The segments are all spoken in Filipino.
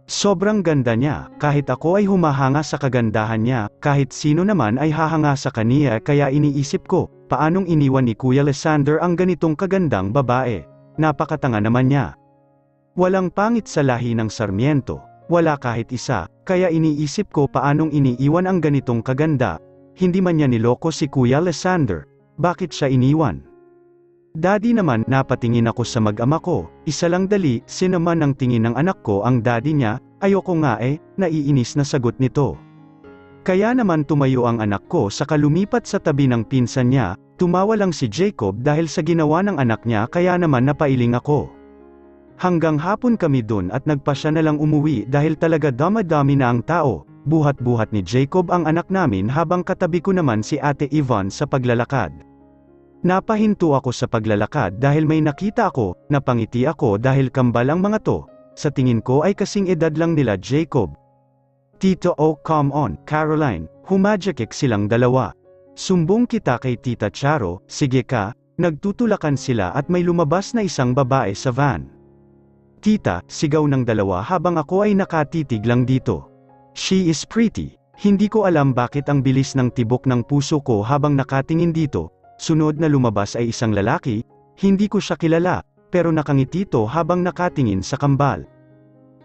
Sobrang ganda niya, kahit ako ay humahanga sa kagandahan niya, kahit sino naman ay hahanga sa kaniya kaya iniisip ko, paanong iniwan ni Kuya Lysander ang ganitong kagandang babae? Napakatanga naman niya. Walang pangit sa lahi ng Sarmiento, wala kahit isa, kaya iniisip ko paanong iniiwan ang ganitong kaganda, hindi man niya niloko si Kuya Lysander, bakit siya iniwan? Daddy naman, napatingin ako sa mag-ama ko, isa lang dali, sinaman ang tingin ng anak ko ang daddy niya, ayoko nga naiinis na sagot nito. Kaya naman tumayo ang anak ko saka lumipat sa tabi ng pinsan niya, tumawa lang si Jacob dahil sa ginawa ng anak niya kaya naman napailing ako. Hanggang hapon kami dun at nagpasya na lang umuwi dahil talaga dama-dami na ang tao, buhat-buhat ni Jacob ang anak namin habang katabi ko naman si Ate Yvonne sa paglalakad. Napahinto ako sa paglalakad dahil may nakita ako, napangiti ako dahil kambal ang mga to, sa tingin ko ay kasing edad lang nila Jacob. Tito oh come on, Caroline, humajekek silang dalawa. Sumbong kita kay Tita Charo, sige ka, nagtutulakan sila at may lumabas na isang babae sa van. Tita, sigaw ng dalawa habang ako ay nakatitig lang dito. She is pretty, hindi ko alam bakit ang bilis ng tibok ng puso ko habang nakatingin dito. Sunod na lumabas ay isang lalaki, hindi ko siya kilala, pero nakangiti to habang nakatingin sa kambal.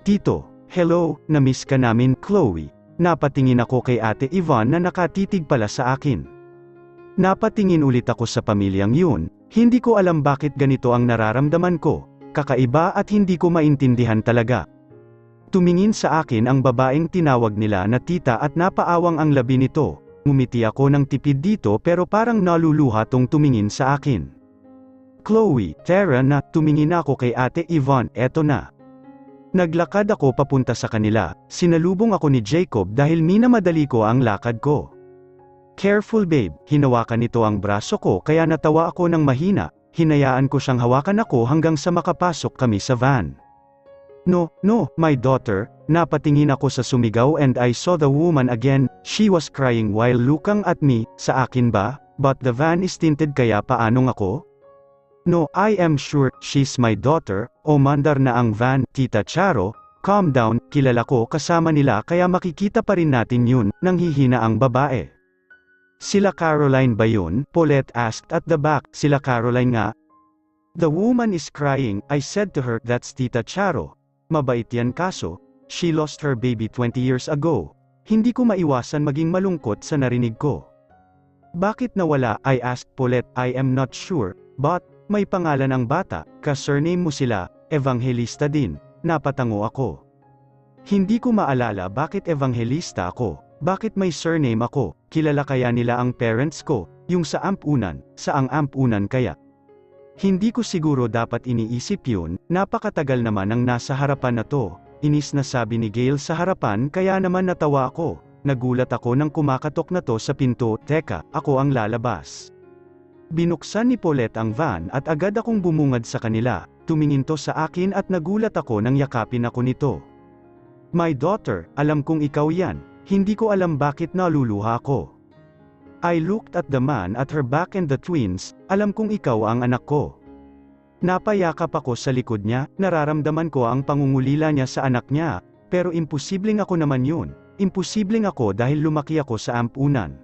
Tito, hello, na-miss ka namin, Chloe. Napatingin ako kay Ate Yvonne na nakatitig pala sa akin. Napatingin ulit ako sa pamilyang yun, hindi ko alam bakit ganito ang nararamdaman ko, kakaiba at hindi ko maintindihan talaga. Tumingin sa akin ang babaeng tinawag nila na tita at napaawang ang labi nito. Ngumiti ako ng tipid dito pero parang naluluha tong tumingin sa akin. Chloe, Tara na, tumingin ako kay Ate Yvonne, eto na. Naglakad ako papunta sa kanila, sinalubong ako ni Jacob dahil minamadali ko ang lakad ko. Careful babe, hinawakan nito ang braso ko kaya natawa ako ng mahina, hinayaan ko siyang hawakan ako hanggang sa makapasok kami sa van. No, my daughter, napatingin ako sa sumigaw and I saw the woman again, she was crying while looking at me, sa akin ba, but the van is tinted kaya paanong ako? No, I am sure, she's my daughter, mandar na ang van, Tita Charo, calm down, kilala ko kasama nila kaya makikita pa rin natin yun, nanghihina ang babae. Sila Caroline ba yun? Paulette asked at the back, sila Caroline nga. The woman is crying, I said to her, that's Tita Charo. Mabait yan kaso, she lost her baby 20 years ago. Hindi ko maiwasan maging malungkot sa narinig ko. Bakit nawala? I asked Paulette, I am not sure, but, may pangalan ang bata, ka-surname mo sila, Evangelista din, napatango ako. Hindi ko maalala bakit Evangelista ako, bakit may surname ako, kilala kaya nila ang parents ko, yung sa ampunan, saang ampunan kaya? Hindi ko siguro dapat iniisip yun, napakatagal naman ang nasa harapan na to, inis na sabi ni Gail sa harapan kaya naman natawa ako, nagulat ako nang kumakatok na to sa pinto, teka, ako ang lalabas. Binuksan ni Paulette ang van at agad akong bumungad sa kanila, tumingin to sa akin at nagulat ako nang yakapin ako nito. My daughter, alam kong ikaw yan, hindi ko alam bakit naluluha ako. I looked at the man at her back and the twins, alam kong ikaw ang anak ko. Napayakap ako sa likod niya, nararamdaman ko ang pangungulila niya sa anak niya, pero imposibleng ako naman yun, imposibleng ako dahil lumaki ako sa ampunan.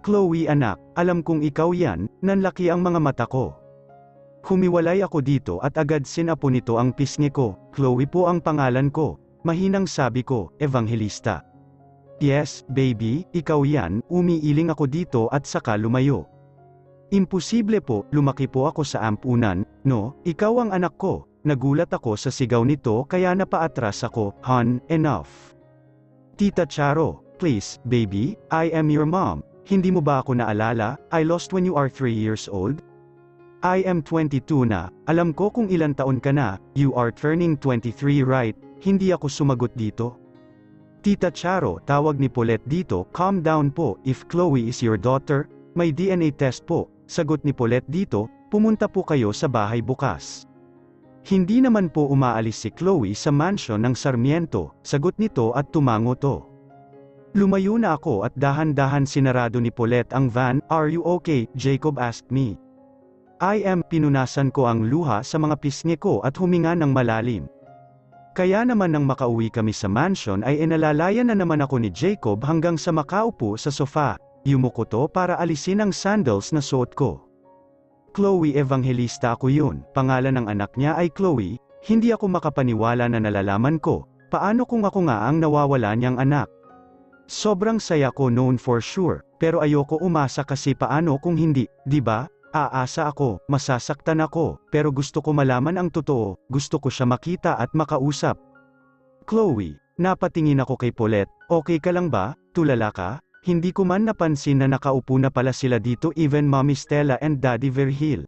Chloe anak, alam kong ikaw yan, nanlaki ang mga mata ko. Humiwalay ako dito at agad sinapo nito ang pisngi ko, Chloe po ang pangalan ko, mahinang sabi ko, Evangelista. Yes, baby, ikaw yan, umiiling ako dito at saka lumayo. Imposible po, lumaki po ako sa ampunan, no, ikaw ang anak ko, nagulat ako sa sigaw nito kaya napaatras ako, hon, enough. Tita Charo, please, baby, I am your mom, hindi mo ba ako naalala, I lost when you are 3 years old? I am 22 na, alam ko kung ilan taon ka na, you are turning 23 right, hindi ako sumagot dito. Tita Charo, tawag ni Paulette dito, calm down po, if Chloe is your daughter, may DNA test po, sagot ni Paulette dito, pumunta po kayo sa bahay bukas. Hindi naman po umaalis si Chloe sa mansion ng Sarmiento, sagot nito at tumango to. Lumayo na ako at dahan-dahan sinarado ni Paulette ang van, are you okay, Jacob asked me. I am, pinunasan ko ang luha sa mga pisngi ko at huminga ng malalim. Kaya naman nang makauwi kami sa mansion ay inalalayan na naman ako ni Jacob hanggang sa makaupo sa sofa. Yumuko to para alisin ang sandals na suot ko. Chloe Evangelista ako yun, pangalan ng anak niya ay Chloe. Hindi ako makapaniwala na nalalaman ko, paano kung ako nga ang nawawala niyang anak. Sobrang saya ko noon for sure, pero ayoko umasa kasi paano kung hindi, di ba? Aasa ako, masasaktan ako, pero gusto ko malaman ang totoo, gusto ko siya makita at makausap. Chloe, napatingin ako kay Paulette, okay ka lang ba? Tulala ka? Hindi ko man napansin na nakaupo na pala sila dito even Mommy Stella and Daddy Virgil.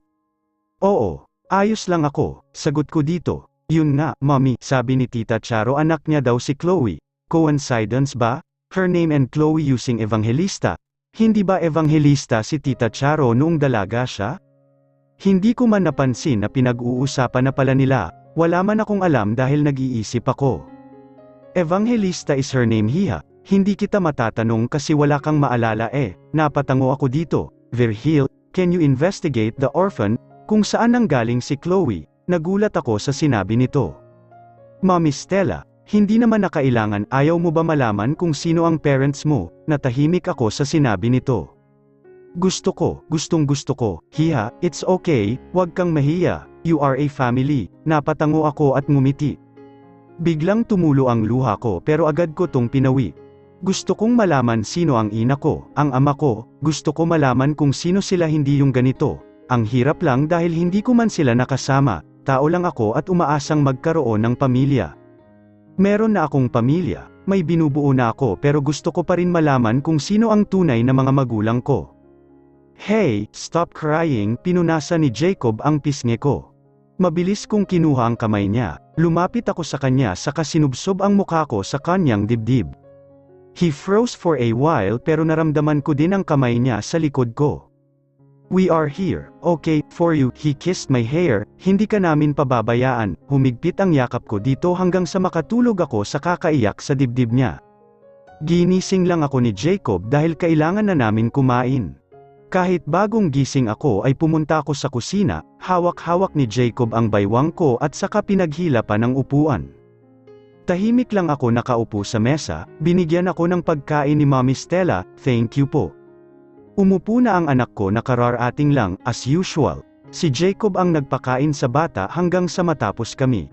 Oo, ayos lang ako, sagot ko dito. Yun nga, Mommy, sabi ni Tita Charo anak niya daw si Chloe. Coincidence ba? Her name and Chloe using Evangelista. Hindi ba Evangelista si Tita Charo noong dalaga siya? Hindi ko man napansin na pinag-uusapan na pala nila, wala man akong alam dahil nag-iisip ako. Evangelista is her name hiha. Hindi kita matatanong kasi wala kang maalala napatango ako dito. Virgil, can you investigate the orphan, kung saan nanggaling si Chloe? Nagulat ako sa sinabi nito. Mommy Stella, hindi naman na kailangan, ayaw mo ba malaman kung sino ang parents mo? Natahimik ako sa sinabi nito. Gustong gusto ko, hiha, it's okay, wag kang mahiya, you are a family. Napatango ako at ngumiti. Biglang tumulo ang luha ko pero agad ko tong pinawi. Gusto kong malaman sino ang ina ko, ang ama ko, gusto ko malaman kung sino sila hindi yung ganito. Ang hirap lang dahil hindi ko man sila nakasama, tao lang ako at umaasang magkaroon ng pamilya. Meron na akong pamilya, may binubuo na ako pero gusto ko pa rin malaman kung sino ang tunay na mga magulang ko. Hey, stop crying, pinunasan ni Jacob ang pisngi ko. Mabilis kong kinuha ang kamay niya, lumapit ako sa kanya saka sinubsob ang mukha ko sa kanyang dibdib. He froze for a while pero naramdaman ko din ang kamay niya sa likod ko. We are here, okay, for you, he kissed my hair, hindi ka namin pababayaan, humigpit ang yakap ko dito hanggang sa makatulog ako sa kakaiyak sa dibdib niya. Ginising lang ako ni Jacob dahil kailangan na namin kumain. Kahit bagong gising ako ay pumunta ako sa kusina, hawak-hawak ni Jacob ang baywang ko at saka pinaghila pa ng upuan. Tahimik lang ako nakaupo sa mesa, binigyan ako ng pagkain ni Mommy Stella, thank you po. Umupo na ang anak ko nakararating lang, as usual. Si Jacob ang nagpakain sa bata hanggang sa matapos kami.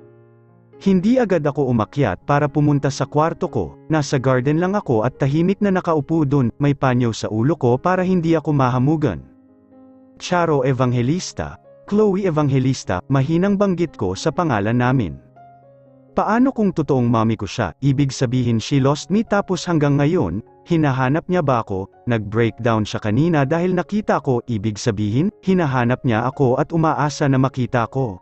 Hindi agad ako umakyat para pumunta sa kwarto ko, nasa garden lang ako at tahimik na nakaupo dun, may panyo sa ulo ko para hindi ako mahamugan. Charo Evangelista, Chloe Evangelista, mahinang banggit ko sa pangalan namin. Paano kung totoong mommy ko siya, ibig sabihin she lost me tapos hanggang ngayon, hinahanap niya ba ako? Nag-breakdown siya kanina dahil nakita ko, ibig sabihin, hinahanap niya ako at umaasa na makita ko.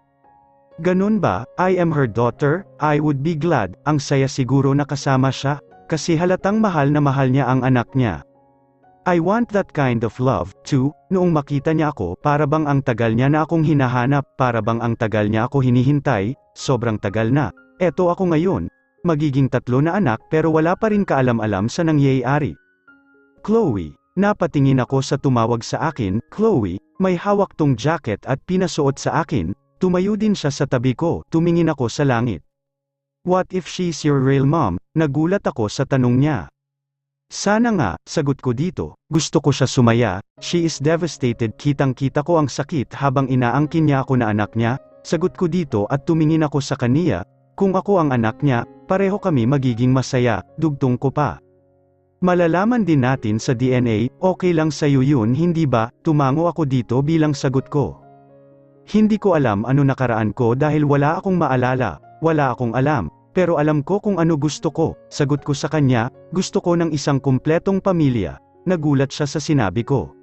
Ganun ba? I am her daughter, I would be glad, ang saya siguro na kasama siya, kasi halatang mahal na mahal niya ang anak niya. I want that kind of love, too. Noong makita niya ako, para bang ang tagal niya na akong hinahanap, para bang ang tagal niya ako hinihintay, sobrang tagal na. Eto ako ngayon, magiging 3 na anak pero wala pa rin kaalam-alam sa nangyayari. Chloe, napatingin ako sa tumawag sa akin, Chloe, may hawak tong jacket at pinasuot sa akin, tumayo din siya sa tabi ko, tumingin ako sa langit. What if she's your real mom? Nagulat ako sa tanong niya. Sana nga, sagot ko dito, gusto ko siya sumaya, she is devastated, kitang-kita ko ang sakit habang inaangkin niya ako na anak niya, sagot ko dito at tumingin ako sa kaniya. Kung ako ang anak niya, pareho kami magiging masaya, dugtong ko pa. Malalaman din natin sa DNA, okay lang sa'yo yun hindi ba? Tumango ako dito bilang sagot ko. Hindi ko alam ano nakaraan ko dahil wala akong maalala, wala akong alam, pero alam ko kung ano gusto ko, sagot ko sa kanya, gusto ko ng isang kumpletong pamilya, nagulat siya sa sinabi ko.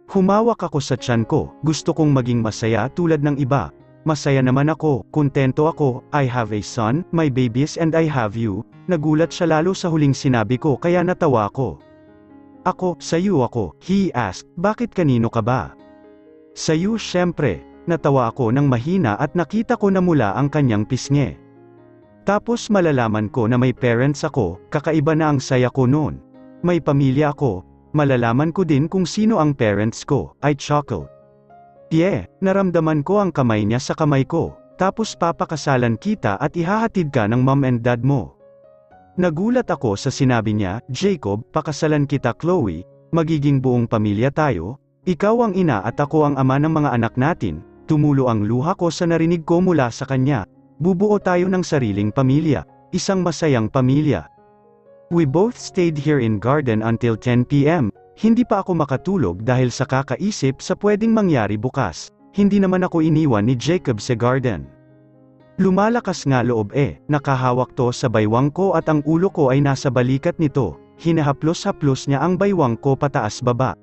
Humawak ako sa tiyan ko, gusto kong maging masaya tulad ng iba. Masaya naman ako, kontento ako, I have a son, my babies and I have you. Nagulat siya lalo sa huling sinabi ko kaya natawa ko. Ako, sa'yo ako, he asked, bakit kanino ka ba? Sa'yo syempre, natawa ako ng mahina at nakita ko na mula ang kanyang pisngi. Tapos malalaman ko na may parents ako, kakaiba na ang saya ko noon. May pamilya ako, malalaman ko din kung sino ang parents ko, I chuckled. Yeah, naramdaman ko ang kamay niya sa kamay ko, Tapos papakasalan kita at ihahatid ka ng mom and dad mo. Nagulat ako sa sinabi niya, Jacob, pakasalan kita Chloe, magiging buong pamilya tayo, ikaw ang ina at ako ang ama ng mga anak natin. Tumulo ang luha ko sa narinig ko mula sa kanya. Bubuo tayo ng sariling pamilya, isang masayang pamilya. We both stayed here in garden until 10 p.m. Hindi pa ako makatulog dahil sa kakaisip sa pwedeng mangyari bukas. Hindi naman ako iniwan ni Jacob sa garden. Lumalakas nga loob nakahawak to sa baywang ko at ang ulo ko ay nasa balikat nito. Hinahaplos-haplos niya ang baywang ko pataas baba.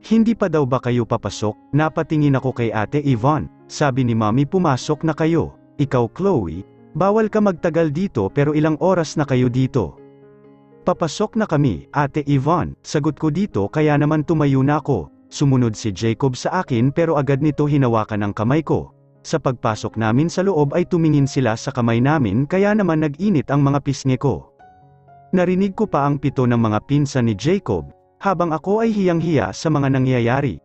Hindi pa daw ba kayo papasok? Napatingin ako kay Ate Yvonne. Sabi ni Mommy pumasok na kayo. Ikaw Chloe, bawal ka magtagal dito pero ilang oras na kayo dito. Papasok na kami, Ate Yvonne, sagot ko dito kaya naman tumayo na ako. Sumunod si Jacob sa akin pero agad nito hinawakan ang kamay ko. Sa pagpasok namin sa loob ay tumingin sila sa kamay namin kaya naman nag-init ang mga pisngi ko. Narinig ko pa ang pito ng mga pinsan ni Jacob, habang ako ay hiyang-hiya sa mga nangyayari.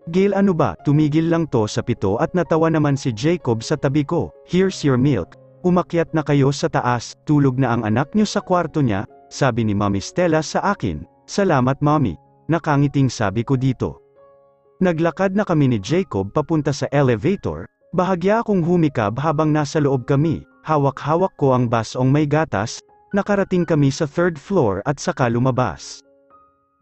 Gail ano ba, tumigil lang to sa pito at natawa naman si Jacob sa tabi ko. Here's your milk. Umakyat na kayo sa taas, tulog na ang anak niyo sa kwarto niya. Sabi ni Mommy Stella sa akin, salamat Mommy, nakangiting sabi ko dito. Naglakad na kami ni Jacob papunta sa elevator, bahagya akong humikab habang nasa loob kami, hawak-hawak ko ang basong may gatas, nakarating kami sa third floor at saka lumabas.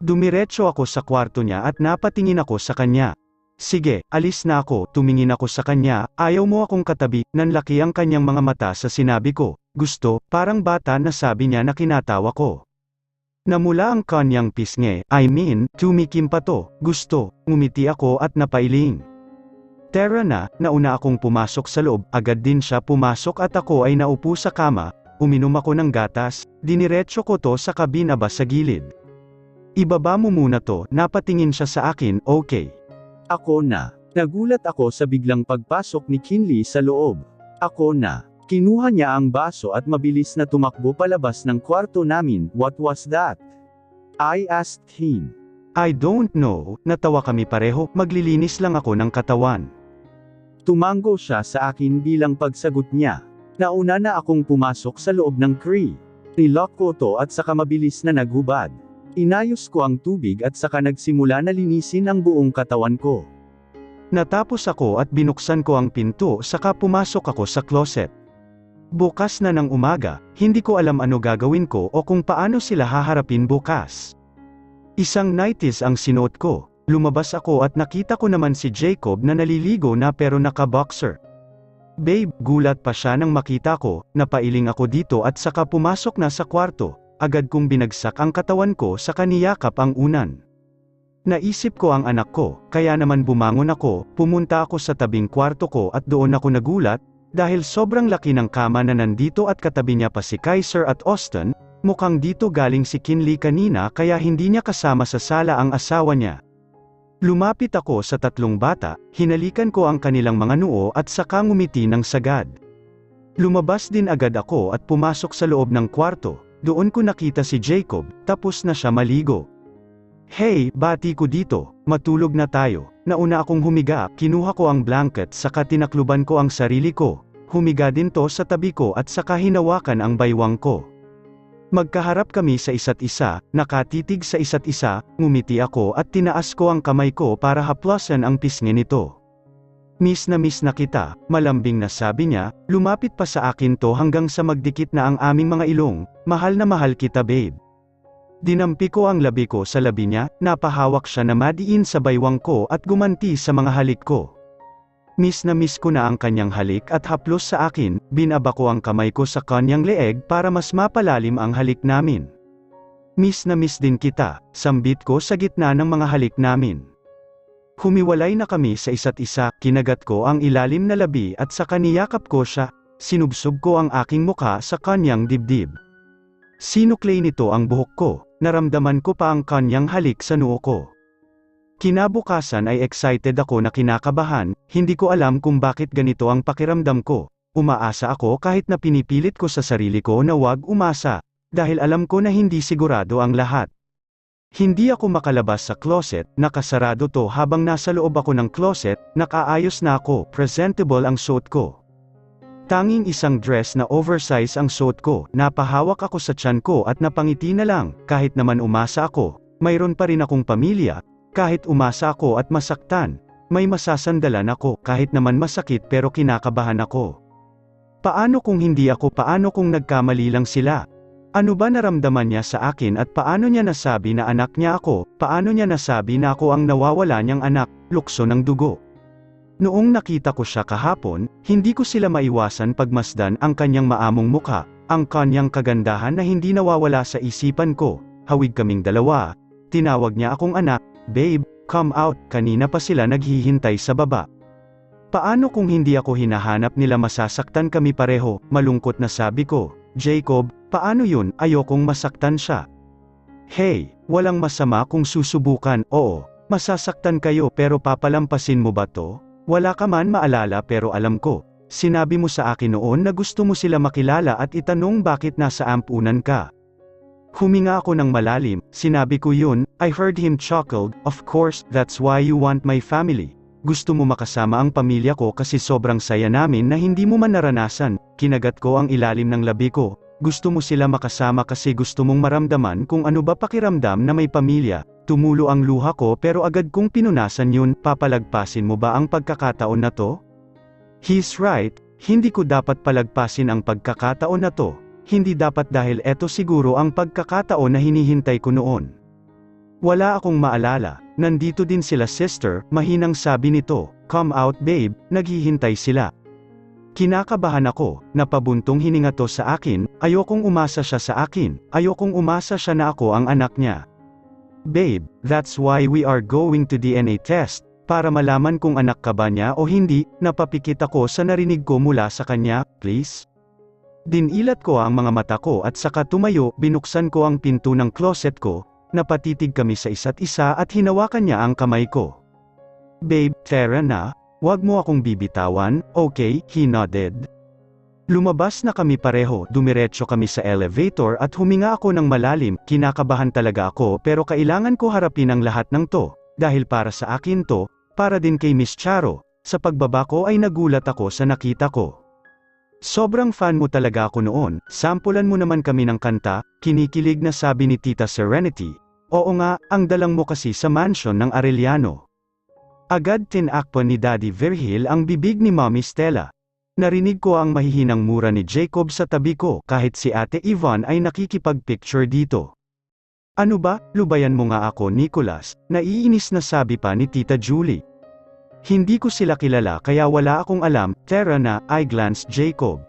Dumiretso ako sa kwarto niya at napatingin ako sa kanya. Sige, alis na ako, tumingin ako sa kanya, ayaw mo akong katabi, nanlaki ang kanyang mga mata sa sinabi ko, gusto, parang bata na sabi niya na kinatawa ko. Namula ang kanyang pisngi, tumikim pa to, gusto, ngumiti ako at napailing. Tara na, nauna akong pumasok sa loob, agad din siya pumasok at ako ay naupo sa kama, uminom ako ng gatas, diniretso ko to sa kabinaba sa gilid. Ibaba mo muna to, napatingin siya sa akin, okay. Ako na. Nagulat ako sa biglang pagpasok ni Kinley sa loob. Ako na. Kinuha niya ang baso at mabilis na tumakbo palabas ng kwarto namin. What was that? I asked him. I don't know, natawa kami pareho, maglilinis lang ako ng katawan. Tumango siya sa akin bilang pagsagot niya. Nauna na akong pumasok sa loob ng Cree. Nilock ko to at saka mabilis na naghubad. Inayos ko ang tubig at saka nagsimula na linisin ang buong katawan ko. Natapos ako at binuksan ko ang pinto saka pumasok ako sa closet. Bukas na ng umaga, hindi ko alam ano gagawin ko o kung paano sila haharapin bukas. Isang nighties ang sinuot ko. Lumabas ako at nakita ko naman si Jacob na naliligo na pero naka-boxer. Babe, gulat pa siya nang makita ko, napailing ako dito at saka pumasok na sa kwarto. Agad kong binagsak ang katawan ko sa kaniyakap ang unan. Naisip ko ang anak ko, kaya naman bumangon ako, pumunta ako sa tabing kwarto ko at doon ako nagulat, dahil sobrang laki ng kama na nandito at katabi niya pa si Kaiser at Austin, mukhang dito galing si Kinley kanina kaya hindi niya kasama sa sala ang asawa niya. Lumapit ako sa tatlong bata, hinalikan ko ang kanilang mga noo at saka ngumiti ng sagad. Lumabas din agad ako at pumasok sa loob ng kwarto. Doon ko nakita si Jacob, tapos na siya maligo. Hey, bati ko dito, matulog na tayo. Nauna akong humiga, kinuha ko ang blanket saka tinakluban ko ang sarili ko. Humiga din to sa tabi ko at saka hinawakan ang baywang ko. Magkaharap kami sa isa't isa, nakatitig sa isa't isa, ngumiti ako at tinaas ko ang kamay ko para haplasan ang pisngi nito. Miss na kita, malambing na sabi niya, lumapit pa sa akin to hanggang sa magdikit na ang aming mga ilong, mahal na mahal kita babe. Dinampi ko ang labi ko sa labi niya, napahawak siya na madiin sa baywang ko at gumanti sa mga halik ko. Miss ko na ang kanyang halik at haplos sa akin, binaba ko ang kamay ko sa kanyang leeg para mas mapalalim ang halik namin. Miss din kita, sambit ko sa gitna ng mga halik namin. Humiwalay na kami sa isa't isa, kinagat ko ang ilalim na labi at saka niyakap ko siya, sinubsob ko ang aking mukha sa kanyang dibdib. Sinuklay nito ang buhok ko, naramdaman ko pa ang kanyang halik sa noo ko. Kinabukasan ay excited ako na kinakabahan, hindi ko alam kung bakit ganito ang pakiramdam ko. Umaasa ako kahit na pinipilit ko sa sarili ko na wag umasa, dahil alam ko na hindi sigurado ang lahat. Hindi ako makalabas sa closet, nakasarado to habang nasa loob ako ng closet, nakaayos na ako, presentable ang suot ko. Tanging isang dress na oversize ang suot ko, napahawak ako sa tiyan ko at napangiti na lang, kahit naman umasa ako, mayroon pa rin akong pamilya, kahit umasa ako at masaktan, may masasandalan ako, kahit naman masakit pero kinakabahan ako. Paano kung hindi ako, paano kung nagkamali lang sila? Ano ba naramdaman niya sa akin at paano niya nasabi na anak niya ako, paano niya nasabi na ako ang nawawala niyang anak, lukso ng dugo? Noong nakita ko siya kahapon, hindi ko sila maiwasan pagmasdan ang kanyang maamong mukha, ang kanyang kagandahan na hindi nawawala sa isipan ko, hawig kaming dalawa, tinawag niya akong anak, babe, come out, kanina pa sila naghihintay sa baba. Paano kung hindi ako hinahanap nila masasaktan kami pareho, malungkot na sabi ko, Jacob, paano yun, ayokong masaktan siya. Hey, walang masama kung susubukan, oo, masasaktan kayo pero papalampasin mo ba to? Wala ka man maalala pero alam ko, sinabi mo sa akin noon na gusto mo sila makilala at itanong bakit nasa ampunan ka. Huminga ako ng malalim, sinabi ko yun, I heard him chuckled, of course, that's why you want my family. Gusto mo makasama ang pamilya ko kasi sobrang saya namin na hindi mo man naranasan, kinagat ko ang ilalim ng labi ko, gusto mo sila makasama kasi gusto mong maramdaman kung ano ba pakiramdam na may pamilya, tumulo ang luha ko pero agad kong pinunasan yun, papalagpasin mo ba ang pagkakataon na to? He's right, hindi ko dapat palagpasin ang pagkakataon na to, hindi dapat dahil eto siguro ang pagkakataon na hinihintay ko noon. Wala akong maalala, nandito din sila sister, mahinang sabi nito, come out babe, naghihintay sila. Kinakabahan ako, napabuntong hininga to sa akin, ayokong umasa siya sa akin, ayokong umasa siya na ako ang anak niya. Babe, that's why we are going to DNA test, para malaman kung anak ka ba niya o hindi, napapikit ako sa narinig ko mula sa kanya, please. Dinilat ko ang mga mata ko at saka tumayo, binuksan ko ang pinto ng closet ko, napatitig kami sa isa't isa at hinawakan niya ang kamay ko. Babe, tara na, wag mo akong bibitawan, okay, he nodded. Lumabas na kami pareho, dumiretso kami sa elevator at huminga ako ng malalim, kinakabahan talaga ako pero kailangan ko harapin ang lahat ng to, dahil para sa akin to, para din kay Miss Charo, sa pagbaba ko ay nagulat ako sa nakita ko. Sobrang fan mo talaga ako noon, sampulan mo naman kami ng kanta, kinikilig na sabi ni Tita Serenity. Oo nga, ang dalang mo kasi sa mansion ng Arellano. Agad tinakpan ni Daddy Virgil ang bibig ni Mommy Stella. Narinig ko ang mahihinang mura ni Jacob sa tabi ko kahit si Ate Yvonne ay nakikipag-picture dito. Ano ba, lubayan mo nga ako Nicholas, naiinis na sabi pa ni Tita Julie. Hindi ko sila kilala kaya wala akong alam, tara na, I glanced Jacob.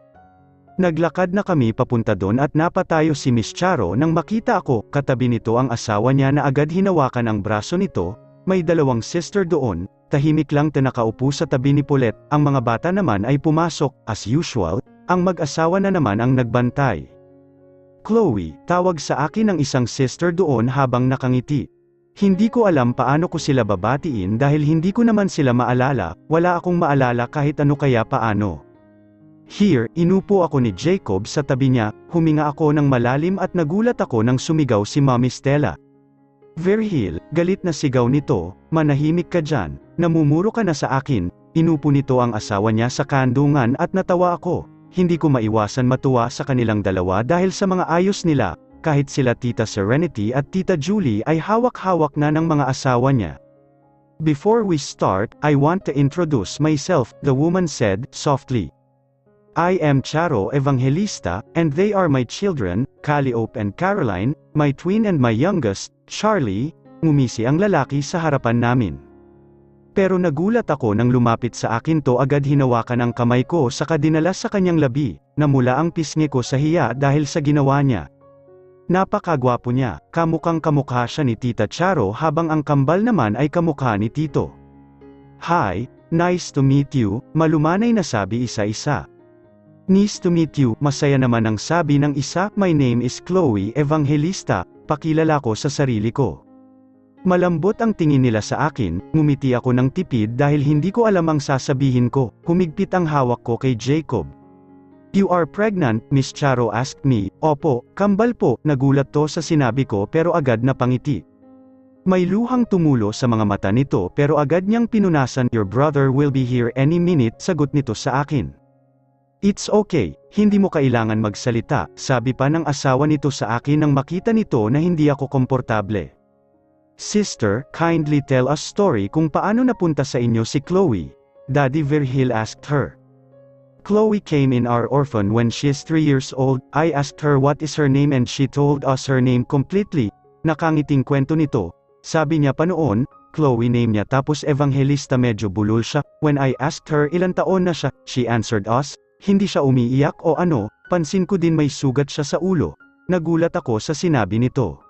Naglakad na kami papunta doon at napatayo si Miss Charo nang makita ako, katabi nito ang asawa niya na agad hinawakan ang braso nito, may dalawang sister doon, tahimik lang nakaupo sa tabi ni Paulette, ang mga bata naman ay pumasok, as usual, ang mag-asawa na naman ang nagbantay. Chloe, tawag sa akin ng isang sister doon habang nakangiti. Hindi ko alam paano ko sila babatiin dahil hindi ko naman sila maalala, wala akong maalala kahit ano kaya paano. Here, inupo ako ni Jacob sa tabi niya, huminga ako ng malalim at nagulat ako nang sumigaw si Mommy Stella. Virgil, galit na sigaw nito, manahimik ka dyan, namumuro ka na sa akin, inupo nito ang asawa niya sa kandungan at natawa ako, hindi ko maiwasan matuwa sa kanilang dalawa dahil sa mga ayos nila. Kahit sila Tita Serenity at Tita Julie ay hawak-hawak na ng mga asawa niya. Before we start, I want to introduce myself, the woman said, softly. I am Charo Evangelista, and they are my children, Calliope and Caroline, my twin and my youngest, Charlie, ngumisi ang lalaki sa harapan namin. Pero nagulat ako nang lumapit sa akin to agad hinawakan ang kamay ko saka dinala sa kanyang labi, namula ang pisngi ko sa hiya dahil sa ginawa niya. Napakagwapo niya, kamukhang kamukha siya ni Tita Charo habang ang kambal naman ay kamukha ni Tito. Hi, nice to meet you, malumanay na sabi isa-isa. Nice to meet you, masaya naman ang sabi ng isa, my name is Chloe Evangelista, pakilala ko sa sarili ko. Malambot ang tingin nila sa akin, ngumiti ako ng tipid dahil hindi ko alam ang sasabihin ko, humigpit ang hawak ko kay Jacob. You are pregnant, Miss Charo asked me. Opo, kambal po, nagulat to sa sinabi ko pero agad na pangiti. May luhang tumulo sa mga mata nito pero agad niyang pinunasan. Your brother will be here any minute, sagot nito sa akin. It's okay, hindi mo kailangan magsalita, sabi pa ng asawa nito sa akin nang makita nito na hindi ako komportable. Sister, kindly tell us story kung paano napunta sa inyo si Chloe. Daddy Virgil asked her. Chloe came in our orphan when she is 3 years old. I asked her what is her name and she told us her name completely. Nakangiting kwento nito. Sabi niya pa noon, Chloe name niya tapos Evangelista medyo bulol siya. When I asked her ilang taon na siya, she answered us. Hindi siya umiiyak o ano, pansin ko din may sugat siya sa ulo. Nagulat ako sa sinabi nito.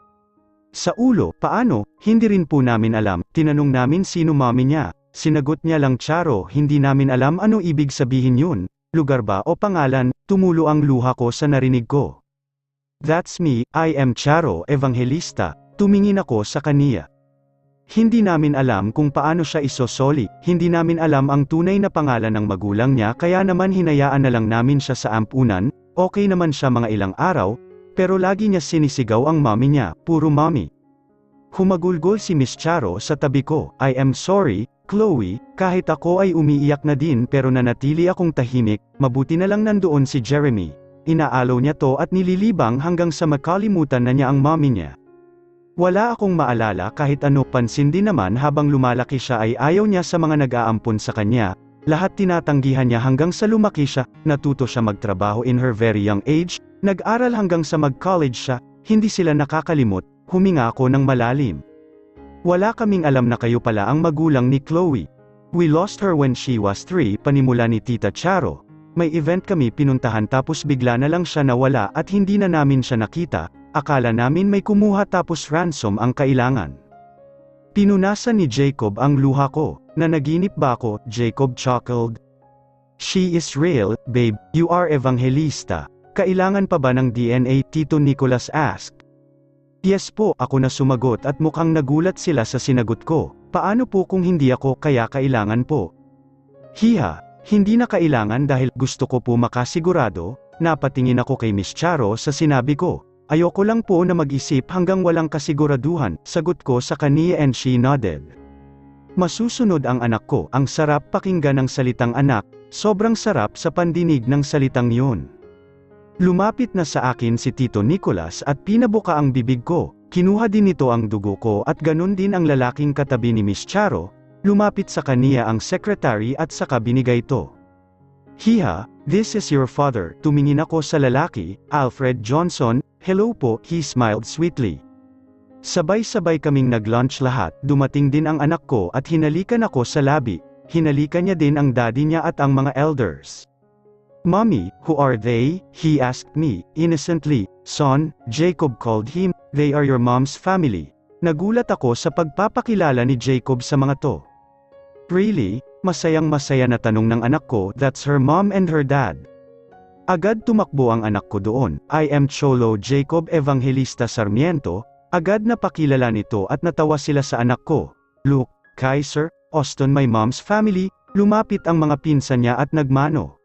Sa ulo, paano? Hindi rin po namin alam. Tinanong namin sino mommy niya. Sinagot niya lang Charo, hindi namin alam ano ibig sabihin yun. Lugar ba o pangalan, tumulo ang luha ko sa narinig ko. That's me, I am Charo Evangelista, tumingin ako sa kaniya. Hindi namin alam kung paano siya isosoli, hindi namin alam ang tunay na pangalan ng magulang niya kaya naman hinayaan na lang namin siya sa ampunan, okay naman siya mga ilang araw, pero lagi niya sinisigaw ang mommy niya, puro mommy. Humagulgol si Miss Charo sa tabi ko, I am sorry, Chloe, kahit ako ay umiiyak na din pero nanatili akong tahimik, mabuti na lang nandoon si Jeremy. Inaalaw niya to at nililibang hanggang sa makalimutan na niya ang mommy niya. Wala akong maalala kahit ano, pansin din naman habang lumalaki siya ay ayaw niya sa mga nag-aampon sa kanya, lahat tinatanggihan niya hanggang sa lumaki siya, natuto siya magtrabaho in her very young age, nag-aral hanggang sa mag-college siya, hindi sila nakakalimot, huminga ako ng malalim. Wala kaming alam na kayo pala ang magulang ni Chloe. We lost her when she was 3, panimula ni Tita Charo. May event kami pinuntahan tapos bigla na lang siya nawala at hindi na namin siya nakita, akala namin may kumuha tapos ransom ang kailangan. Pinunasan ni Jacob ang luha ko, nanaginip ba ako, Jacob chuckled. She is real, babe, you are Evangelista. Kailangan pa ba ng DNA, Tito Nicholas asked. Yes po, ako na sumagot at mukhang nagulat sila sa sinagot ko. Paano po kung hindi ako kaya kailangan po? Hiha, hindi na kailangan dahil gusto ko po makasigurado. Napatingin ako kay Miss Charo sa sinabi ko. Ayoko lang po na mag-isip hanggang walang kasiguraduhan, sagot ko sa kaniya and she nodded. Masusunod ang anak ko, ang sarap pakinggan ng salitang anak, sobrang sarap sa pandinig ng salitang yun. Lumapit na sa akin si Tito Nicholas at pinabuka ang bibig ko, kinuha din nito ang dugo ko at ganun din ang lalaking katabi ni Miss Charo, lumapit sa kaniya ang secretary at saka binigay to. Hiha, this is your father, tumingin ako sa lalaki, Alfred Johnson, hello po, he smiled sweetly. Sabay-sabay kaming nag-lunch lahat, dumating din ang anak ko at hinalikan ako sa labi, hinalikan niya din ang daddy niya at ang mga elders. Mommy, who are they? He asked me, innocently. Son, Jacob called him, they are your mom's family. Nagulat ako sa pagpapakilala ni Jacob sa mga to. Really? Masayang-masaya na tanong ng anak ko, that's her mom and her dad. Agad tumakbo ang anak ko doon, I am Cholo Jacob Evangelista Sarmiento, agad napakilala nito at natawa sila sa anak ko. Look, Kaiser, Austin my mom's family, lumapit ang mga pinsan niya at nagmano.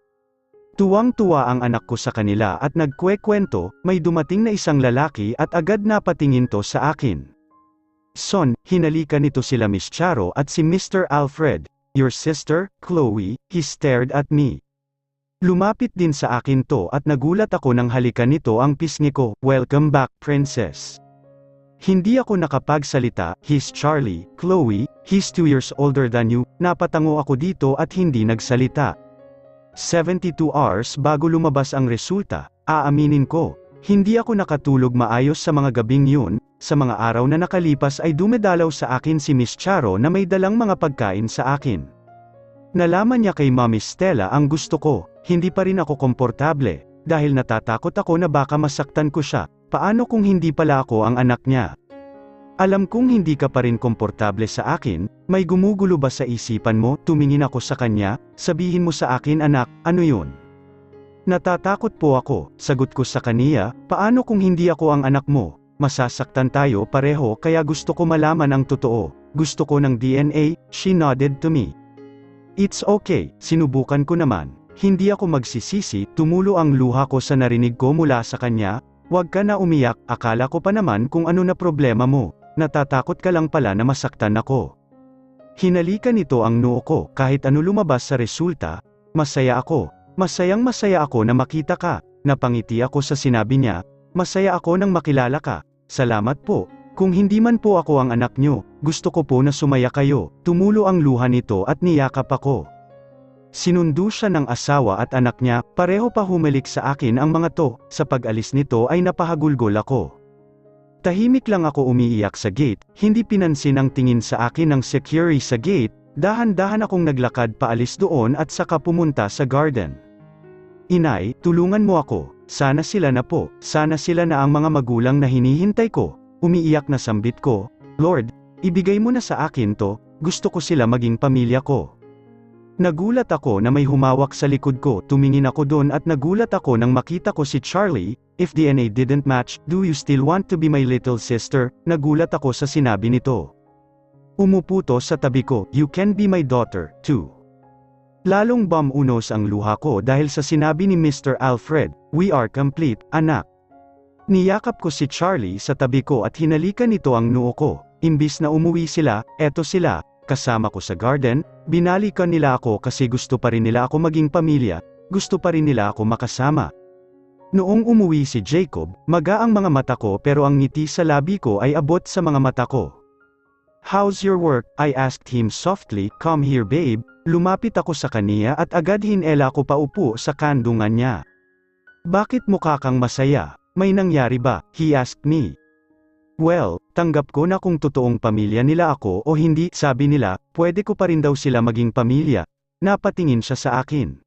Tuwang-tuwa ang anak ko sa kanila at nagkwekwento, may dumating na isang lalaki at agad napatingin to sa akin. Son, hinalikan nito sila Miss Charo at si Mr. Alfred, your sister, Chloe, he stared at me. Lumapit din sa akin to at nagulat ako nang halikan nito ang pisngi ko, welcome back, princess. Hindi ako nakapagsalita, he's Charlie, Chloe, he's 2 years older than you, napatango ako dito at hindi nagsalita. 72 hours bago lumabas ang resulta, aaminin ko, hindi ako nakatulog maayos sa mga gabing yun, sa mga araw na nakalipas ay dumedalaw sa akin si Miss Charo na may dalang mga pagkain sa akin. Nalaman niya kay Mommy Stella ang gusto ko, hindi pa rin ako komportable, dahil natatakot ako na baka masaktan ko siya, paano kung hindi pala ako ang anak niya? Alam kong hindi ka pa rin komportable sa akin, may gumugulo ba sa isipan mo? Tumingin ako sa kanya, sabihin mo sa akin anak, ano yun? Natatakot po ako, sagot ko sa kaniya, paano kung hindi ako ang anak mo? Masasaktan tayo pareho kaya gusto ko malaman ang totoo, gusto ko ng DNA, she nodded to me. It's okay, sinubukan ko naman, hindi ako magsisisi, tumulo ang luha ko sa narinig ko mula sa kanya, wag ka na umiyak, akala ko pa naman kung ano na problema mo. Natatakot ka lang pala na masaktan ako. Hinalikan nito ang noo ko, kahit ano lumabas sa resulta, masaya ako. Masayang-masaya ako na makita ka. Napangiti ako sa sinabi niya, masaya ako nang makilala ka. Salamat po. Kung hindi man po ako ang anak nyo, gusto ko po na sumaya kayo. Tumulo ang luha nito at niyakap ako. Sinundo siya ng asawa at anak niya, pareho pa humalik sa akin ang mga to. Sa pag-alis nito ay napahagulgol ako. Tahimik lang ako umiiyak sa gate, hindi pinansin ang tingin sa akin ng security sa gate. Dahan-dahan akong naglakad paalis doon at saka pumunta sa garden. Inay, tulungan mo ako. Sana sila na po, sana sila na ang mga magulang na hinihintay ko. Umiiyak na sambit ko, Lord, ibigay mo na sa akin to, gusto ko sila maging pamilya ko. Nagulat ako na may humawak sa likod ko, tumingin ako doon at nagulat ako nang makita ko si Charlie. If DNA didn't match, do you still want to be my little sister? Nagulat ako sa sinabi nito. Umupo to sa tabi ko, you can be my daughter, too. Lalong bumunos ang luha ko dahil sa sinabi ni Mr. Alfred, we are complete, anak. Niyakap ko si Charlie sa tabi ko at hinalikan nito ang noo ko. Imbis na umuwi sila, eto sila, kasama ko sa garden, binalikan nila ako kasi gusto pa rin nila ako maging pamilya, gusto pa rin nila ako makasama. Noong umuwi si Jacob, maga ang mga mata ko pero ang ngiti sa labi ko ay abot sa mga mata ko. How's your work? I asked him softly, come here babe. Lumapit ako sa kaniya at agad hinela ko paupo sa kandungan niya. Bakit mukha kang masaya? May nangyari ba? He asked me. Well, tanggap ko na kung totoong pamilya nila ako o hindi, sabi nila, pwede ko pa rin daw sila maging pamilya. Napatingin siya sa akin.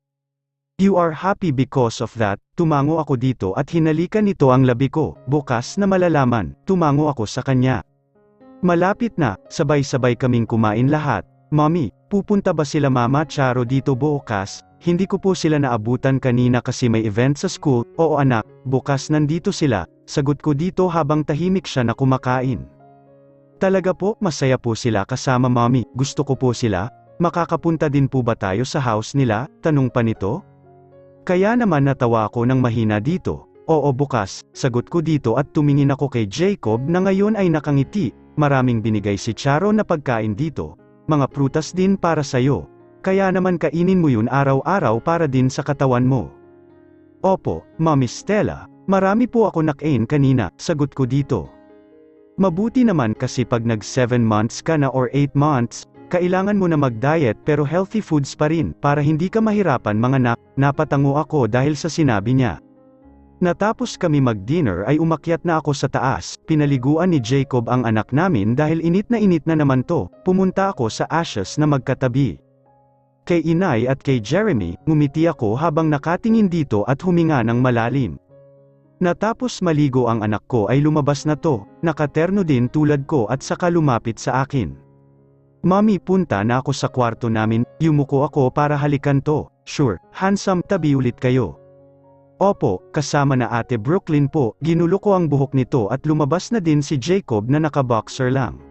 You are happy because of that, tumango ako dito at hinalikan nito ang labi ko, bukas na malalaman, tumango ako sa kanya. Malapit na, sabay-sabay kaming kumain lahat. Mommy, pupunta ba sila Mama Charo dito bukas? Hindi ko po sila naabutan kanina kasi may event sa school. Oo anak, bukas nandito sila, sagot ko dito habang tahimik siya na kumakain. Talaga po, masaya po sila kasama Mommy, gusto ko po sila. Makakapunta din po ba tayo sa house nila? Tanong pa nito. Kaya naman natawa ako ng mahina dito. Oo bukas, sagot ko dito at tumingin ako kay Jacob na ngayon ay nakangiti. Maraming binigay si Charo na pagkain dito. Mga prutas din para sayo. Kaya naman kainin mo yun araw-araw para din sa katawan mo. Opo, Mommy Stella, marami po ako nakain kanina, sagot ko dito. Mabuti naman kasi pag nag 7 months ka na or 8 months, kailangan mo na mag-diet pero healthy foods pa rin para hindi ka mahirapan mga nak. Napatango ako dahil sa sinabi niya. Natapos kami mag-dinner ay umakyat na ako sa taas, pinaliguan ni Jacob ang anak namin dahil init na naman to, pumunta ako sa ashes na magkatabi. Kay Inay at kay Jeremy, ngumiti ako habang nakatingin dito at huminga ng malalim. Natapos maligo ang anak ko ay lumabas na to, nakaterno din tulad ko at saka lumapit sa akin. Mommy, punta na ako sa kwarto namin, yumuko ako para halikan to. Sure, handsome, tabi ulit kayo. Opo, kasama na Ate Brooklyn po, ginulo ko ang buhok nito at lumabas na din si Jacob na naka-boxer lang.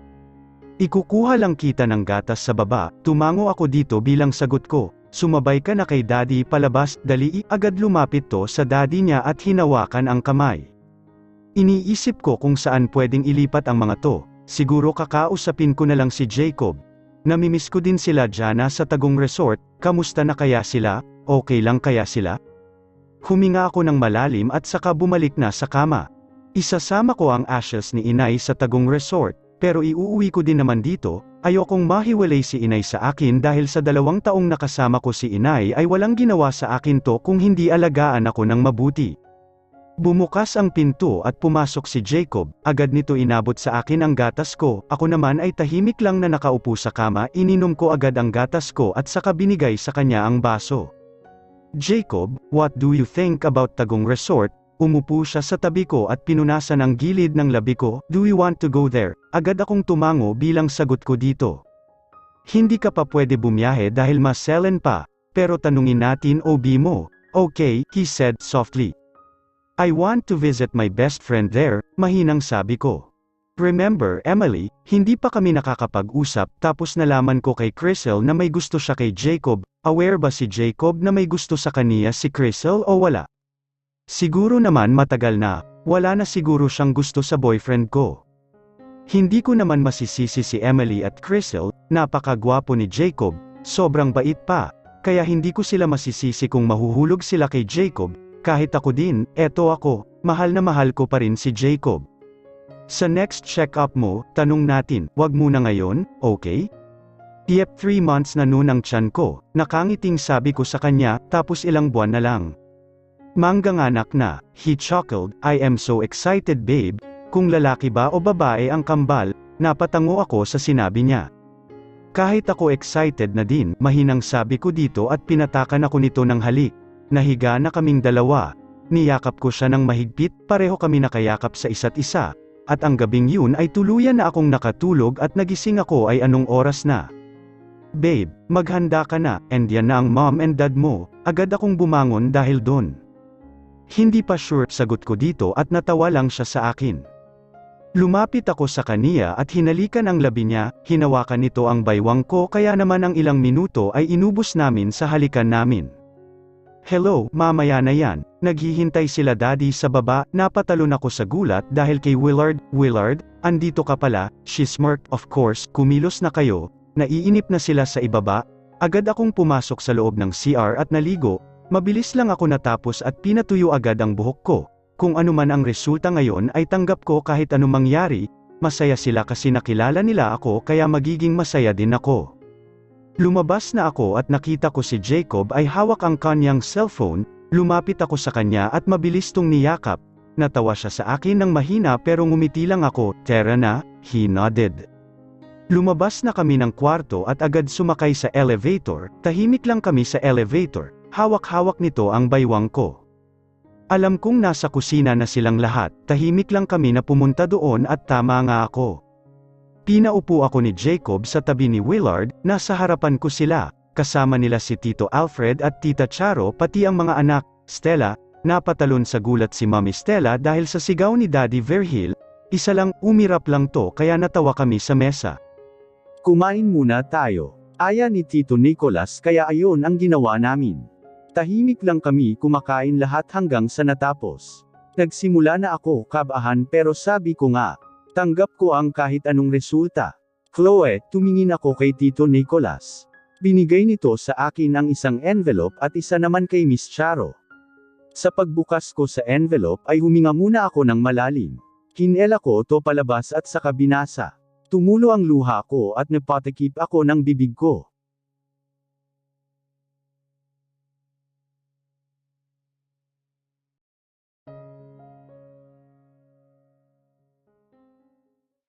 Ikukuha lang kita ng gatas sa baba, tumango ako dito bilang sagot ko, sumabay ka na kay Daddy palabas, dali, agad lumapit to sa daddy niya at hinawakan ang kamay. Iniisip ko kung saan pwedeng ilipat ang mga to, siguro kakausapin ko na lang si Jacob. Namimiss ko din sila Jana sa Tagum Resort, kamusta na kaya sila, okay lang kaya sila? Huminga ako ng malalim at saka bumalik na sa kama. Isasama ko ang ashes ni Inay sa Tagum Resort, pero iuuwi ko din naman dito. Ayokong mahiwalay si Inay sa akin dahil sa 2 taong nakasama ko si Inay ay walang ginawa sa akin to kung hindi alagaan ako ng mabuti. Bumukas ang pinto at pumasok si Jacob, agad nito inabot sa akin ang gatas ko, ako naman ay tahimik lang na nakaupo sa kama, ininom ko agad ang gatas ko at saka binigay sa kanya ang baso. Jacob, what do you think about Tagum Resort? Umupo siya sa tabi ko at pinunasan ang gilid ng labi ko, do you want to go there? Agad akong tumango bilang sagot ko dito. Hindi ka pa pwede bumiyahe dahil maselen pa, pero tanungin natin OB mo. Okay, he said softly. I want to visit my best friend there, mahinang sabi ko. Remember Emily, hindi pa kami nakakapag-usap tapos nalaman ko kay Crystal na may gusto siya kay Jacob. Aware ba si Jacob na may gusto sa kaniya si Crystal o wala? Siguro naman matagal na, wala na siguro siyang gusto sa boyfriend ko. Hindi ko naman masisisi si Emily at Crystal, napakagwapo ni Jacob, sobrang bait pa. kaya hindi ko sila masisisi kung mahuhulog sila kay Jacob, kahit ako din, eto ako, mahal na mahal ko pa rin si Jacob. Sa next check-up mo, tanong natin, wag muna ngayon, okay? Yep, 3 months na noon ang tiyan ko, nakangiting sabi ko sa kanya, tapos ilang buwan na lang. Mangganganak na, he chuckled, I am so excited babe, kung lalaki ba o babae ang kambal, napatango ako sa sinabi niya. Kahit ako excited na din, mahinang sabi ko dito at pinatakan ako nito ng halik. Nahiga na kaming dalawa. Niyakap ko siya ng mahigpit, pareho kami nakayakap sa isa't isa. At ang gabing yun ay tuluyan na akong nakatulog at nagising ako ay anong oras na. Babe, maghanda ka na, and yan na ang mom and dad mo. Agad akong bumangon dahil doon. Hindi pa sure, sagot ko dito at natawa lang siya sa akin. Lumapit ako sa kaniya at hinalikan ang labi niya, hinawakan nito ang baywang ko kaya naman ang ilang minuto ay inubos namin sa halikan namin. Hello, mamaya na yan, naghihintay sila daddy sa baba, napatalon ako sa gulat dahil kay Willard, andito ka pala, she smirked, of course, kumilos na kayo, naiinip na sila sa ibaba, agad akong pumasok sa loob ng CR at naligo, mabilis lang ako natapos at pinatuyo agad ang buhok ko. Kung ano man ang resulta ngayon ay tanggap ko kahit anong mangyari, masaya sila kasi nakilala nila ako kaya magiging masaya din ako. Lumabas na ako at nakita ko si Jacob ay hawak ang kanyang cellphone, lumapit ako sa kanya at mabilis tong niyakap, natawa siya sa akin ng mahina pero ngumiti lang ako, tara na, he nodded. Lumabas na kami ng kwarto at agad sumakay sa elevator, tahimik lang kami sa elevator, hawak-hawak nito ang baywang ko. Alam kong nasa kusina na silang lahat, tahimik lang kami na pumunta doon at tama nga ako. Pinaupo ako ni Jacob sa tabi ni Willard, nasa harapan ko sila, kasama nila si Tito Alfred at Tita Charo pati ang mga anak, Stella, napatalon sa gulat si Mommy Stella dahil sa sigaw ni Daddy Verhil, isa lang, umirap lang to kaya natawa kami sa mesa. Kumain muna tayo. Aya ni Tito Nicolas kaya ayon ang ginawa namin. Tahimik lang kami kumakain lahat hanggang sa natapos. Nagsimula na ako kabahan pero sabi ko nga, tanggap ko ang kahit anong resulta. Chloe, tumingin ako kay Tito Nicolas. Binigay nito sa akin ang isang envelope at isa naman kay Miss Charo. Sa pagbukas ko sa envelope ay huminga muna ako ng malalim. Hinela ko to palabas at saka binasa. Tumulo ang luha ko at napatakip ako ng bibig ko.